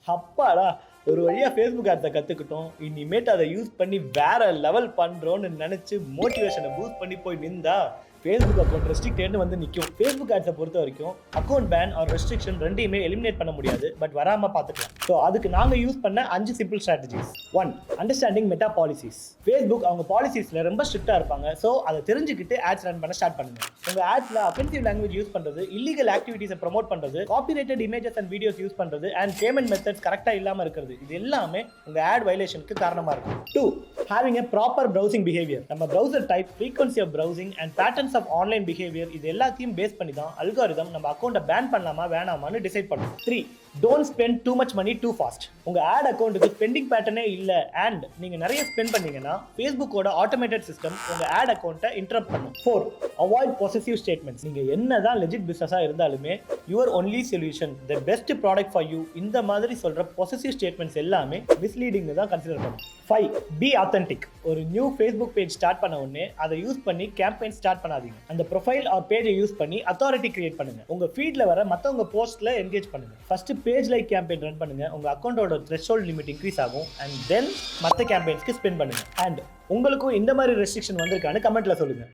அப்பாடா! ஒரு வழியா Facebook ஆட்ஸ கத்துக்கிட்டோம். இனிமேட்டு அத யூஸ் பண்ணி வேற லெவல் பண்றோம்னு நெனச்சு மோட்டிவேஷன பூஸ்ட் பண்ணி போய் நின்றா, Facebook அக்கவுண்ட் ரெஸ்ட்ரிக்டட்னு வந்து நிக்கும். Facebook ஆட்ஸ பொறுத்தவரைக்கும் அக்கவுண்ட் பேன் ஆர் ரெஸ்ட்ரிக்ஷன் 2யுமே எலிமினேட் பண்ண முடியாது. பட் வராம பாத்துக்கலாம். சோ அதுக்கு நாங்க யூஸ் பண்ண 5 simple strategies. 1. Understanding meta policies. Facebook அவங்க பாலிசிஸ்ல ரொம்ப ஸ்ட்ரிக்ட்டா இருப்பாங்க. சோ அத தெரிஞ்சுக்கிட்டு ஆட்ஸ் ரன் பண்ண ஸ்டார்ட் பண்ணுங்க. உங்க ஆட்ஸ்ல அஃபென்சிவ் லாங்குவேஜ் யூஸ் பண்றது, இல்லீகல் ஆக்டிவிட்டீஸ ப்ரோமோட் பண்றது, copyrighted images and videos use பண்றது அண்ட் பேமெண்ட் மெத்தட்ஸ் கரெக்ட்டா இல்லாம இருக்கிறது. இது எல்லாமே உங்க ஆட் வயலேஷனுக்கு காரணமா இருக்கும். 2. having a proper browsing behavior. நம்ம browser type, frequency of browsing and patterns of online behavior இது எல்லாத்தையும் பேஸ் பண்ணி தான் அல்காரிதம் நம்ம அக்கவுண்ட பேன் பண்ணலாமா வேணாமான்னு டிசைட் பண்ணும். 3. don't spend too much money too fast. உங்க ஆட் அக்கவுண்ட்டுக்கு ஸ்பெண்டிங் பேட்டர்னே இல்ல அண்ட் நீங்க நிறைய ஸ்பெண்ட் பண்ணீங்கன்னா Facebookோட ஆட்டோமேட்டட் சிஸ்டம் உங்க ஆட் அக்கவுண்ட்டை இன்டரப்ட் பண்ணும். 4. avoid possessive statements. நீங்க என்னதான் லெஜிட் பிசினஸா இருந்தாலுமே your only solution, the best product for you இந்த மாதிரி சொல்ற possessive statements எல்லாமே misleading தான் கன்சிடர் பண்ணும். 5. be authentic. ஒரு நியூ Facebook பேஜ் ஸ்டார்ட் பண்ண உடனே அதை யூஸ் பண்ணி கேம்பெயின் ஸ்டார்ட் பண்ணாதீங்க. அந்த ப்ரொஃபைல் ஆர் பேஜை யூஸ் பண்ணி அத்தாரிட்டி கிரியேட் பண்ணுங்க. உங்க ஃபீட்ல வர மத்தவங்க போஸ்ட்ல என்கேஜ் பண்ணுங்க. First page like campaign run பண்ணுங்க. உங்க அக்கவுண்டோட த்ரெஷோல்ட் லிமிட் இன்க்ரீஸ் ஆகும் அண்ட் தென் மத்த கேம்பெயின்ஸ்க்கு ஸ்பெண்ட் பண்ணுங்க. அண்ட் உங்களுக்கும் இந்த மாதிரி ரெஸ்ட்ரிக்ஷன் வந்திருக்கான்னு கமெண்ட்ல சொல்லுங்க.